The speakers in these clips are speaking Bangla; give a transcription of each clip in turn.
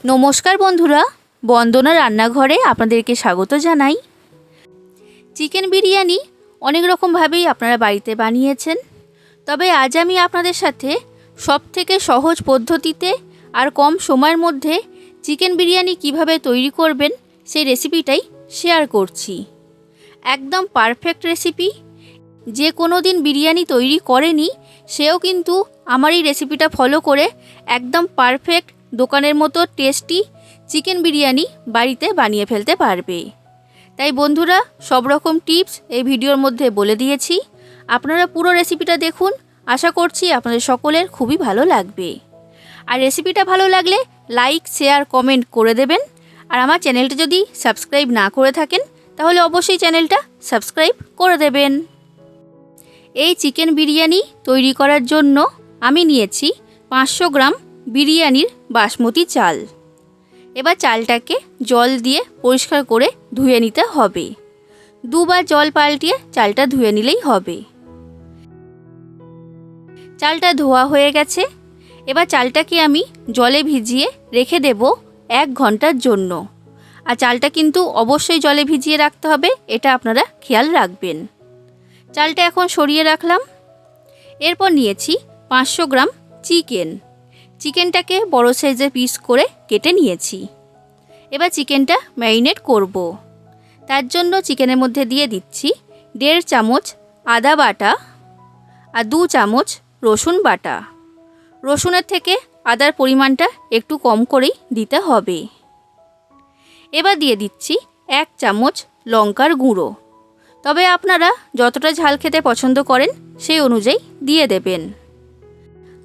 নমস্কার বন্ধুরা, বন্দনা রান্নাঘরে আপনাদেরকে স্বাগত জানাই। চিকেন বিরিয়ানি অনেক রকমভাবেই আপনারা বাড়িতে বানিয়েছেন, তবে আজ আমি আপনাদের সাথে সবথেকে সহজ পদ্ধতিতে আর কম সময়ের মধ্যে চিকেন বিরিয়ানি কিভাবে তৈরি করবেন সেই রেসিপিটাই শেয়ার করছি। একদম পারফেক্ট রেসিপি। যে কোনো দিন বিরিয়ানি তৈরি করেনি সেও কিন্তু আমার এই রেসিপিটা ফলো করে একদম পারফেক্ট দোকানের মতো টেস্টি চিকেন বিরিয়ানি বাড়িতে বানিয়ে ফেলতে পারবে। তাই বন্ধুরা, সব রকম টিপস এই ভিডিওর মধ্যে বলে দিয়েছি। আপনারা পুরো রেসিপিটা দেখুন, আশা করছি আপনাদের সকলের খুবই ভালো লাগবে। আর রেসিপিটা ভালো লাগলে লাইক, শেয়ার, কমেন্ট করে দেবেন। আর আমার চ্যানেলটা যদি সাবস্ক্রাইব না করে থাকেন তাহলে অবশ্যই চ্যানেলটা সাবস্ক্রাইব করে দেবেন। এই চিকেন বিরিয়ানি তৈরি করার জন্য আমি নিয়েছি 500 গ্রাম বিরিয়ানির বাসমতি চাল। এবার চালটাকে জল দিয়ে পরিষ্কার করে ধুয়ে নিতে হবে। দুবার জল পাল্টিয়ে চালটা ধুয়ে নিলেই হবে। চালটা ধোয়া হয়ে গেছে। এবার চালটাকে আমি জলে ভিজিয়ে রেখে দেব 1 ঘন্টার জন্য। আর চালটা কিন্তু অবশ্যই জলে ভিজিয়ে রাখতে হবে, এটা আপনারা খেয়াল রাখবেন। চালটা এখন সরিয়ে রাখলাম। এরপর নিয়েছি 500 গ্রাম চিকেনটাকে বড় সাইজের পিস করে কেটে নিয়েছি। এবার চিকেনটা ম্যারিনেট করব। তার জন্য চিকেনের মধ্যে দিয়ে দিচ্ছি 1.5 চামচ আদা বাটা আর 2 চামচ রসুন বাটা। রসুনের থেকে আদার পরিমাণটা একটু কম করেই দিতে হবে। এবার দিয়ে দিচ্ছি 1 চামচ লঙ্কার গুঁড়ো, তবে আপনারা যতটা ঝাল খেতে পছন্দ করেন সেই অনুযায়ী দিয়ে দেবেন।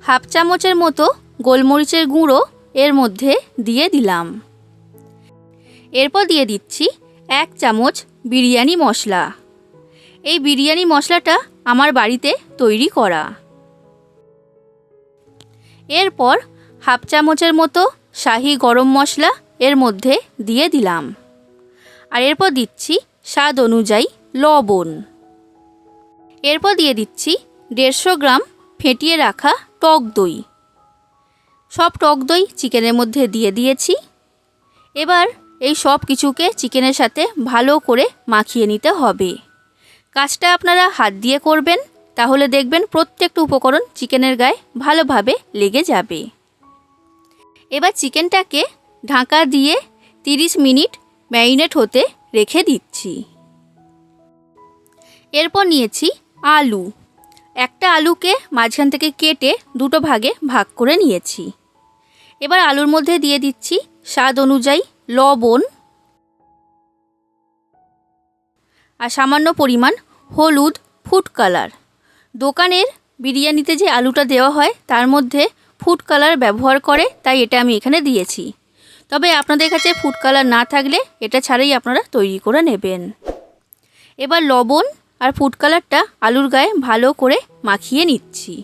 1/2 চামচের মতো গোলমরিচের গুঁড়ো এর মধ্যে দিয়ে দিলাম। এরপর দিয়ে দিচ্ছি 1 চামচ বিরিয়ানি মশলা। এই বিরিয়ানি মশলাটা আমার বাড়িতে তৈরি করা। এরপর 1/2 চামচের মতো শাহি গরম মশলা এর মধ্যে দিয়ে দিলাম। আর এরপর দিচ্ছি স্বাদ অনুযায়ী লবণ। এরপর দিয়ে দিচ্ছি 150 গ্রাম ফেটিয়ে রাখা টক দই। সব টক দই চিকেনের মধ্যে দিয়ে দিয়েছি। এবার এই সব কিছুকে চিকেনের সাথে ভালো করে মাখিয়ে নিতে হবে। কাজটা আপনারা হাত দিয়ে করবেন, তাহলে দেখবেন প্রত্যেকটা উপকরণ চিকেনের গায়ে ভালোভাবে লেগে যাবে। এবার চিকেনটাকে ঢাকা দিয়ে 30 মিনিট ম্যারিনেট হতে রেখে দিচ্ছি। এরপর নিয়েছি আলু। একটা আলুকে মাঝখান থেকে কেটে দুটো ভাগে ভাগ করে নিয়েছি। এবার আলুর মধ্যে দিয়ে দিচ্ছি স্বাদ অনুযায়ী লবণ আর সামান্য পরিমাণ হলুদ ফুড কালার। দোকানের বিরিয়ানিতে যে আলুটা দেওয়া হয় তার মধ্যে ফুড কালার ব্যবহার করে, তাই এটা আমি এখানে দিয়েছি। তবে আপনাদের কাছে ফুড কালার না থাকলে এটা ছাড়াই আপনারা তৈরি করে নেবেন। এবার লবণ আর ফুড কালারটা আলুর গায়ে ভালো করে মাখিয়ে নিচ্ছি।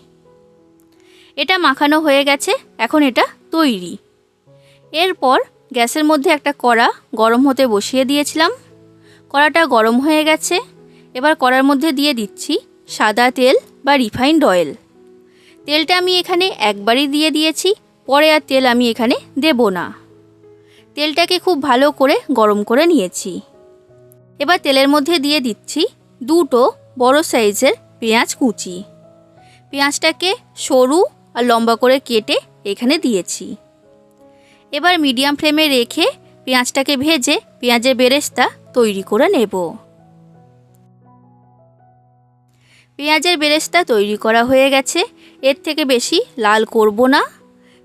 এটা মাখানো হয়ে গেছে, এখন এটা তৈরি। এরপর গ্যাসের মধ্যে একটা কড়া গরম হতে বসিয়ে দিয়েছিলাম। কড়াটা গরম হয়ে গেছে। এবার কড়ার মধ্যে দিয়ে দিচ্ছি সাদা তেল বা রিফাইন্ড অয়েল। তেলটা আমি এখানে একবারই দিয়ে দিয়েছি, পরে আর তেল আমি এখানে দেব না। তেলটাকে খুব ভালো করে গরম করে নিয়েছি। এবার তেলের মধ্যে দিয়ে দিচ্ছি 2টো বড় সাইজের পেঁয়াজ কুচি। পেঁয়াজটাকে সরু আর লম্বা করে কেটে এখানে দিয়েছি। এবার মিডিয়াম ফ্লেমে রেখে পেঁয়াজটাকে ভেজে পেঁয়াজের বেরেস্তা তৈরি করে নেব। পেঁয়াজের বেরেস্তা তৈরি করা হয়ে গেছে। এর থেকে বেশি লাল করব না।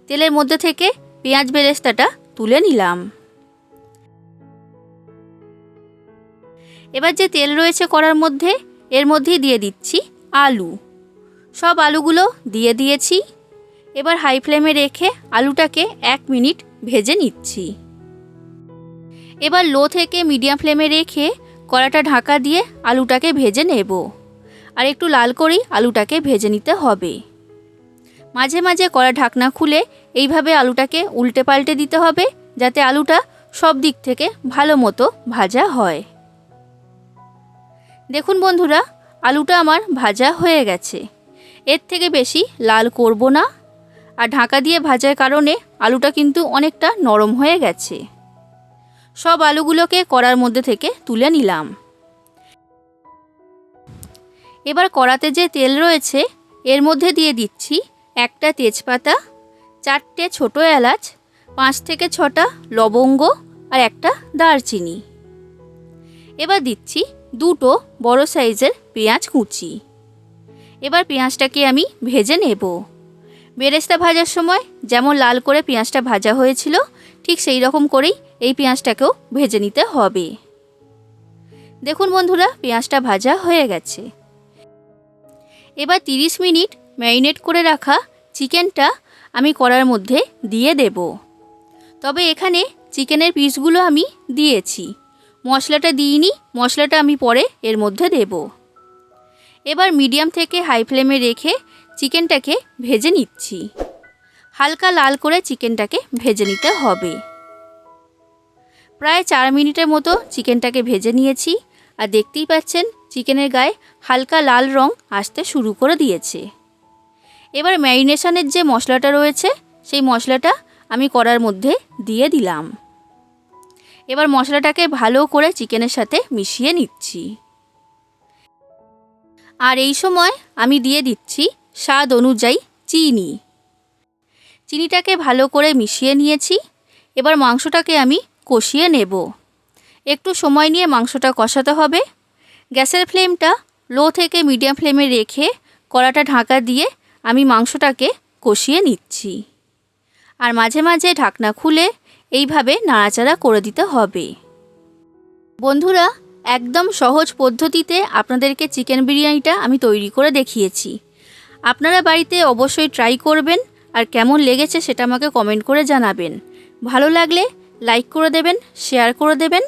তেলের মধ্যে থেকে পেঁয়াজ বেরেস্তাটা তুলে নিলাম। এবার যে তেল রয়েছে কড়ার মধ্যে, এর মধ্যেই দিয়ে দিচ্ছি আলু। সব আলুগুলো দিয়ে দিয়েছি। এবার হাই ফ্লেমে রেখে আলুটাকে 1 মিনিট ভেজে নিচ্ছি। এবার লো থেকে মিডিয়াম ফ্লেমে রেখে কড়াটা ঢাকা দিয়ে আলুটাকে ভেজে নেব। আর একটু লাল করেই আলুটাকে ভেজে নিতে হবে। মাঝে মাঝে কড়া ঢাকনা খুলে এইভাবে আলুটাকে উল্টে পাল্টে দিতে হবে, যাতে আলুটা সব দিক থেকে ভালো মতো ভাজা হয়। দেখুন বন্ধুরা, আলুটা আমার ভাজা হয়ে গেছে। এর থেকে বেশি লাল করব না। আর ঢাকা দিয়ে ভাজার কারণে আলুটা কিন্তু অনেকটা নরম হয়ে গেছে। সব আলুগুলোকে কড়ার মধ্যে থেকে তুলে নিলাম। এবার কড়াতে যে তেল রয়েছে এর মধ্যে দিয়ে দিচ্ছি একটা তেজপাতা, 4টে ছোটো এলাচ, 5 থেকে 6টা লবঙ্গ আর একটা দারচিনি। এবার দিচ্ছি 2টো বড় সাইজের পেঁয়াজ কুচি। এবার পেঁয়াজটাকে আমি ভেজে নেব। বেরেস্তা ভাজার সময় যেমন লাল করে পেঁয়াজটা ভাজা হয়েছিল ঠিক সেই রকম করেই এই পেঁয়াজটাকেও ভেজে নিতে হবে। দেখুন বন্ধুরা, পেঁয়াজটা ভাজা হয়ে গেছে। এবার 30 মিনিট ম্যারিনেট করে রাখা চিকেনটা আমি কড়ার মধ্যে দিয়ে দেব। তবে এখানে চিকেনের পিসগুলো আমি দিয়েছি, মশলাটা দিইনি, মশলাটা আমি পরে এর মধ্যে দেব। এবার মিডিয়াম থেকে হাই ফ্লেমে রেখে চিকেনটাকে ভেজে নিচ্ছি। হালকা লাল করে চিকেনটাকে ভেজে নিতে হবে। প্রায় 4 মিনিটের মতো চিকেনটাকে ভেজে নিয়েছি আর দেখতেই পাচ্ছেন চিকেনের গায়ে হালকা লাল রং আসতে শুরু করে দিয়েছে। এবার ম্যারিনেশনের যে মশলাটা রয়েছে সেই মশলাটা আমি কড়ার মধ্যে দিয়ে দিলাম। এবার মশলাটাকে ভালো করে চিকেনের সাথে মিশিয়ে নিচ্ছি। আর এই সময় আমি দিয়ে দিচ্ছি স্বাদ অনুযায়ী চিনি। চিনিটাকে ভালো করে মিশিয়ে নিয়েছি। এবার মাংসটাকে আমি কষিয়ে নেব। একটু সময় নিয়ে মাংসটা কষাতে হবে। গ্যাসের ফ্লেমটা লো থেকে মিডিয়াম ফ্লেমে রেখে কড়াটা ঢাকা দিয়ে আমি মাংসটাকে কষিয়ে নিচ্ছি। আর মাঝে মাঝে ঢাকনা খুলে এইভাবে নাড়াচাড়া করে দিতে হবে। বন্ধুরা, একদম সহজ পদ্ধতিতে আপনাদেরকে চিকেন বিরিয়ানিটা আমি তৈরি করে দেখিয়েছি। আপনারা বাড়িতে অবশ্যই ট্রাই করবেন আর কেমন লেগেছে সেটা আমাকে কমেন্ট করে জানাবেন। ভালো লাগলে লাইক করে দেবেন, শেয়ার করে দেবেন।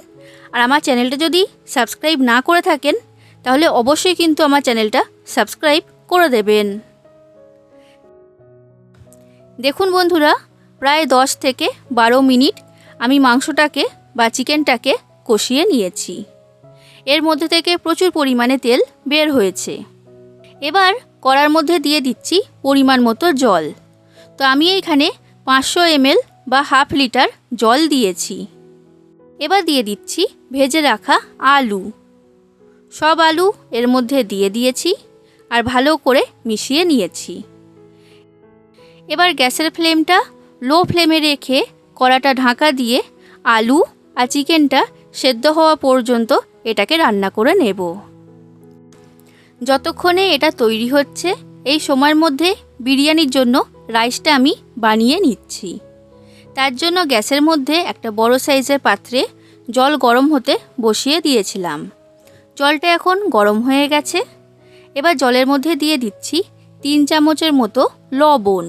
আর আমার চ্যানেলটা যদি সাবস্ক্রাইব না করে থাকেন তাহলে অবশ্যই কিন্তু আমার চ্যানেলটা সাবস্ক্রাইব করে দেবেন। দেখুন বন্ধুরা, প্রায় 10 থেকে 12 মিনিট আমি মাংসটাকে বা চিকেনটাকে কষিয়ে নিয়েছি। এর মধ্যে থেকে প্রচুর পরিমাণে তেল বের হয়েছে। এবার কড়ার মধ্যে দিয়ে দিচ্ছি পরিমাণ মতো জল। তো আমি এইখানে 500 ml বা হাফ লিটার জল দিয়েছি। এবার দিয়ে দিচ্ছি ভেজে রাখা আলু। সব আলু এর মধ্যে দিয়ে দিয়েছি আর ভালো করে মিশিয়ে নিয়েছি। এবার গ্যাসের ফ্লেমটা লো ফ্লেমে রেখে কড়াটা ঢাকা দিয়ে আলু আর চিকেনটা সেদ্ধ হওয়া পর্যন্ত এটাকে রান্না করে নেব। যতক্ষণে এটা তৈরি হচ্ছে এই সময়ের মধ্যে বিরিয়ানির জন্য রাইসটা আমি বানিয়ে নিচ্ছি। তার জন্য গ্যাসের মধ্যে একটা বড় সাইজের পাত্রে জল গরম হতে বসিয়ে দিয়েছিলাম। জলটা এখন গরম হয়ে গেছে। এবার জলের মধ্যে দিয়ে দিচ্ছি 3 চামচের মতো লবণ।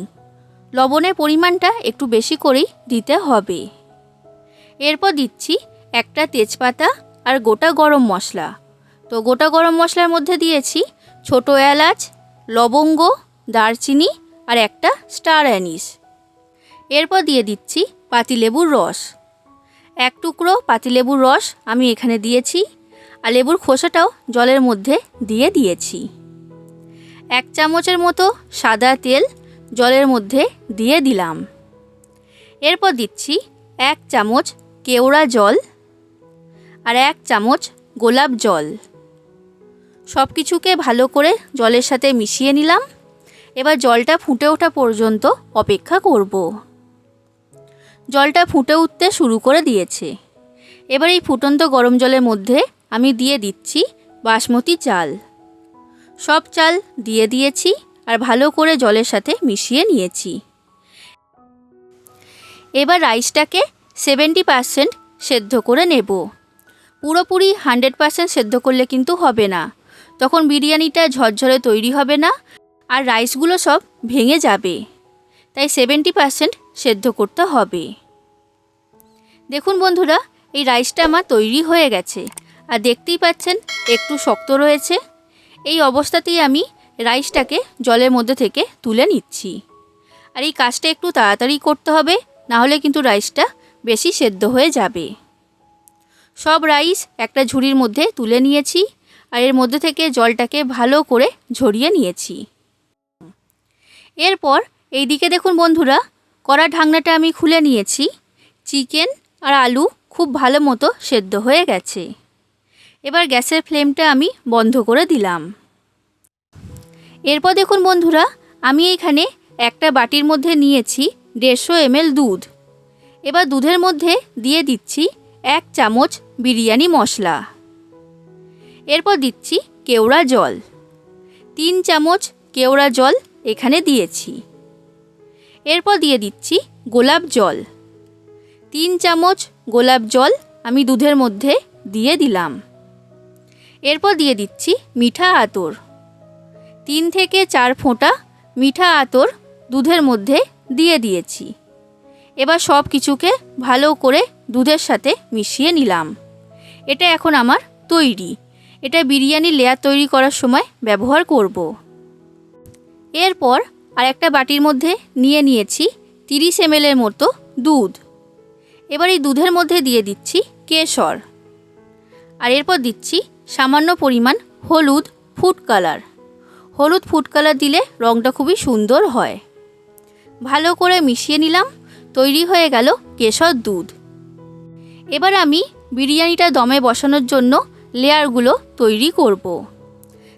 লবণের পরিমাণটা একটু বেশি করেই দিতে হবে। এরপর দিচ্ছি একটা তেজপাতা আর গোটা গরম মশলা। তো গোটা গরম মশলার মধ্যে দিয়েছি ছোটো এলাচ, লবঙ্গ, দারচিনি আর একটা স্টার অ্যানিস। এরপর দিয়ে দিচ্ছি পাতিলেবুর রস। 1 টুকরো পাতিলেবুর রস আমি এখানে দিয়েছি আর লেবুর খোসাটাও জলের মধ্যে দিয়ে দিয়েছি। 1 চামচের মতো সাদা তেল জলের মধ্যে দিয়ে দিলাম। এরপর দিচ্ছি 1 চামচ কেওড়া জল আর 1 চামচ গোলাপ জল। সব কিছুকে ভালো করে জলের সাথে মিশিয়ে নিলাম। এবার জলটা ফুটে ওঠা পর্যন্ত অপেক্ষা করব। জলটা ফুটে উঠতে শুরু করে দিয়েছে। এবার এই ফুটন্ত গরম জলের মধ্যে আমি দিয়ে দিচ্ছি বাসমতি চাল। সব চাল দিয়ে দিয়েছি আর ভালো করে জলের সাথে মিশিয়ে নিয়েছি। এবার রাইসটাকে 70% সেদ্ধ করে নেব। পুরোপুরি 100% সেদ্ধ করলে কিন্তু হবে না, তখন বিরিয়ানিটা ঝরঝরে তৈরি হবে না আর রাইসগুলো সব ভেঙে যাবে। তাই 70% সেদ্ধ করতে হবে। দেখুন বন্ধুরা, এই রাইসটা আমার তৈরি হয়ে গেছে আর দেখতেই পাচ্ছেন একটু শক্ত রয়েছে। এই অবস্থাতেই আমি রাইসটাকে জলের মধ্যে থেকে তুলে নিচ্ছি। আর এই কাজটা একটু তাড়াতাড়ি করতে হবে, না হলে কিন্তু রাইসটা বেশি সেদ্ধ হয়ে যাবে। সব রাইস একটা ঝুড়ির মধ্যে তুলে নিয়েছি আর এর মধ্যে থেকে জলটাকে ভালো করে ঝরিয়ে নিয়েছি। এরপর এইদিকে দেখুন বন্ধুরা, কড়ার ঢাকনাটা আমি খুলে নিয়েছি। চিকেন আর আলু খুব ভালো মতো সেদ্ধ হয়ে গেছে। এবার গ্যাসের ফ্লেমটা আমি বন্ধ করে দিলাম। এরপর দেখুন বন্ধুরা, আমি এখানে একটা বাটির মধ্যে নিয়েছি 150 ml দুধ। এবার দুধের মধ্যে দিয়ে দিচ্ছি 1 চামচ বিরিয়ানি মশলা। এরপর দিচ্ছি কেওড়া জল, 3 চামচ কেওড়া জল এখানে দিয়েছি। এরপর দিয়ে দিচ্ছি গোলাপ জল, 3 চামচ গোলাপ জল আমি দুধের মধ্যে দিয়ে দিলাম। এরপর দিয়ে দিচ্ছি মিঠা আতর, 3 থেকে 4 ফোঁটা মিঠা আতর দুধের মধ্যে দিয়ে দিয়েছি। এবার সব কিছুকে ভালো করে দুধের সাথে মিশিয়ে নিলাম। এটা এখন আমার তৈরি। এটা বিরিয়ানি লেয়ার তৈরি করার সময় ব্যবহার করব। এরপর আরেকটা বাটির মধ্যে নিয়ে নিয়েছি 30 ml এর মতো দুধ। এবার এই দুধের মধ্যে দিয়ে দিচ্ছি কেশর, আর এরপর দিচ্ছি সামান্য পরিমাণ হলুদ ফুড কালার। হলুদ ফুড কালার দিলে রঙটা খুবই সুন্দর হয়। ভালো করে মিশিয়ে নিলাম। তৈরি হয়ে গেল কেশর দুধ। এবার আমি বিরিয়ানিটা দমে বসানোর জন্য লেয়ারগুলো তৈরি করব।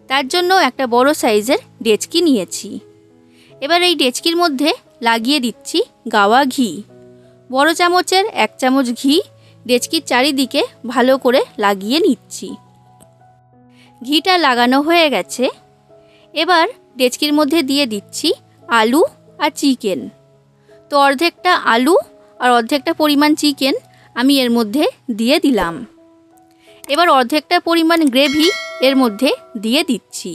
তার জন্য একটা বড় সাইজের ডেচকি নিয়েছি। এবার এই ডেচকির মধ্যে লাগিয়ে দিচ্ছি গাওয়া ঘি। বড় চামচের 1 চামচ ঘি ডেচকির চারিদিকে ভালো করে লাগিয়ে নিচ্ছি। ঘিটা লাগানো হয়ে গেছে। এবার ডেচকির মধ্যে দিয়ে দিচ্ছি আলু আর চিকেন। তো অর্ধেকটা আলু আর অর্ধেকটা পরিমাণ চিকেন আমি এর মধ্যে দিয়ে দিলাম। এবার অর্ধেকটা পরিমাণ গ্রেভি এর মধ্যে দিয়ে দিচ্ছি।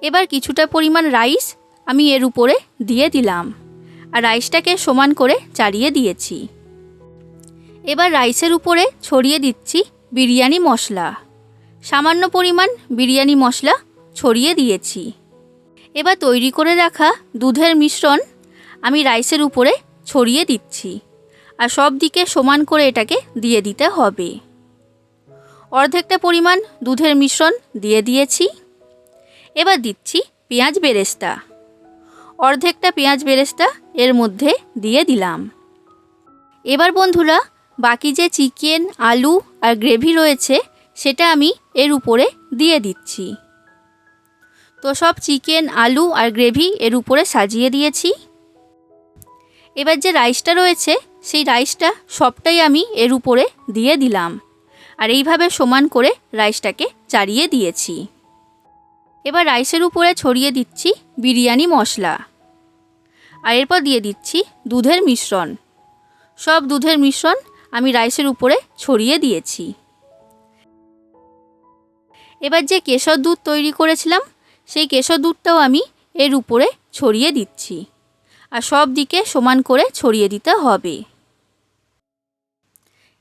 এবার কিছুটা পরিমাণ রাইস আমি এর উপরে দিয়ে দিলাম, আর রাইসটাকে সমান করে চাড়িয়ে দিয়েছি। এবার রাইসের উপরে ছড়িয়ে দিচ্ছি বিরিয়ানি মশলা। সামান্য পরিমাণ বিরিয়ানি মশলা ছড়িয়ে দিয়েছি। এবার তৈরি করে রাখা দুধের মিশ্রণ আমি রাইসের উপরে ছড়িয়ে দিচ্ছি, আর সব দিকে সমান করে এটাকে দিয়ে দিতে হবে। অর্ধেকটা পরিমাণ দুধের মিশ্রণ দিয়ে দিয়েছি। এবার দিচ্ছি পেঁয়াজ বেরেস্তা। অর্ধেকটা পেঁয়াজ বেরেস্তা এর মধ্যে দিয়ে দিলাম। এবার বন্ধুরা, বাকি যে চিকেন আলু আর গ্রেভি রয়েছে সেটা আমি এর উপরে দিয়ে দিচ্ছি। তো সব চিকেন আলু আর গ্রেভি এর উপরে সাজিয়ে দিয়েছি। এবার যে রাইসটা রয়েছে সেই রাইসটা সবটাই আমি এর উপরে দিয়ে দিলাম, আর এইভাবে সমান করে রাইসটাকে চাড়িয়ে দিয়েছি। এবার রাইসের উপরে ছড়িয়ে দিচ্ছি বিরিয়ানি মশলা, আর এরপর দিয়ে দিচ্ছি দুধের মিশ্রণ। সব দুধের মিশ্রণ আমি রাইসের উপরে ছড়িয়ে দিয়েছি। এবার যে কেশর দুধ তৈরি করেছিলাম সেই কেশর দুধটাও আমি এর উপরে ছড়িয়ে দিচ্ছি, আর সব দিকে সমান করে ছড়িয়ে দিতে হবে।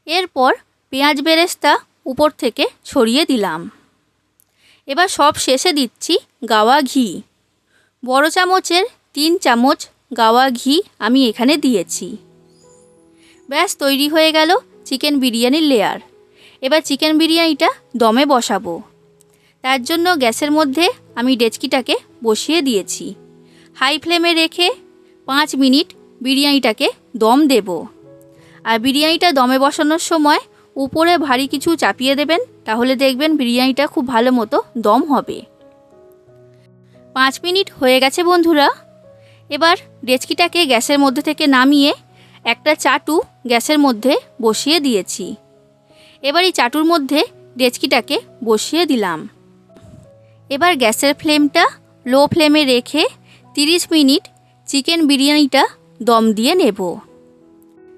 এরপর পেঁয়াজ বেরেস্তা উপর থেকে ছড়িয়ে দিলাম। এবার সব শেষে দিচ্ছি গাওয়া ঘি। বড় চামচের 3 চামচ গাওয়া ঘি আমি এখানে দিয়েছি। ব্যাস তৈরি হয়ে গেল চিকেন বিরিয়ানির লেয়ার। এবার চিকেন বিরিয়ানিটা দমে বসাবো। তার জন্য গ্যাসের মধ্যে আমি ডেচকিটাকে বসিয়ে দিয়েছি। হাই ফ্লেমে রেখে 5 মিনিট বিরিয়ানিটাকে দম দেব। আর বিরিয়ানিটা দমে বসানোর সময় উপরে ভারী কিছু চাপিয়ে দেবেন, তাহলে দেখবেন বিরিয়ানিটা খুব ভালো মতো দম হবে। 5 মিনিট হয়ে গেছে বন্ধুরা। এবার ডেচকিটাকে গ্যাসের মধ্যে থেকে নামিয়ে একটা চাটু গ্যাসের মধ্যে বসিয়ে দিয়েছি। এবার এই চাটুর মধ্যে ডেচকিটাকে বসিয়ে দিলাম। এবার গ্যাসের ফ্লেমটা লো ফ্লেমে রেখে 30 মিনিট চিকেন বিরিয়ানিটা দম দিয়ে নেব।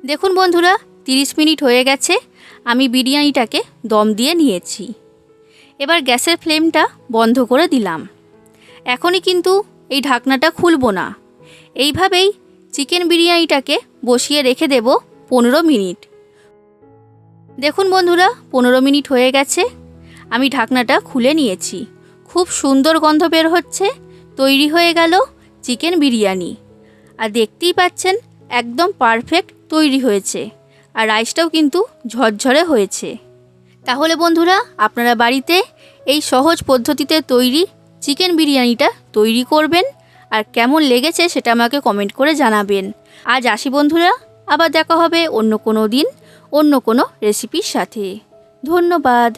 দেখুন বন্ধুরা, 30 মিনিট হয়ে গেছে। আমি বিরিয়ানিটাকে দম দিয়ে নিয়েছি। এবার গ্যাসের ফ্লেমটা বন্ধ করে দিলাম। এখনই কিন্তু এই ঢাকনাটা খুলব না। এইভাবেই চিকেন বিরিয়ানিটাকে বসিয়ে রেখে দেব 15 মিনিট। দেখুন বন্ধুরা, 15 মিনিট হয়ে গেছে। আমি ঢাকনাটা খুলে নিয়েছি। খুব সুন্দর গন্ধ বের হচ্ছে। তৈরি হয়ে গেল চিকেন বিরিয়ানি। আর দেখতেই পাচ্ছেন একদম পারফেক্ট তৈরি হয়েছে। আর রাইসটাও কিন্তু ঝরঝরে হয়েছে। তাহলে বন্ধুরা, আপনারা বাড়িতে এই সহজ পদ্ধতিতে তৈরি চিকেন বিরিয়ানিটা তৈরি করবেন আর কেমন লেগেছে সেটা আমাকে কমেন্ট করে জানাবেন। আজ আসি বন্ধুরা, আবার দেখা হবে অন্য কোনো দিন অন্য কোনো রেসিপির সাথে। ধন্যবাদ।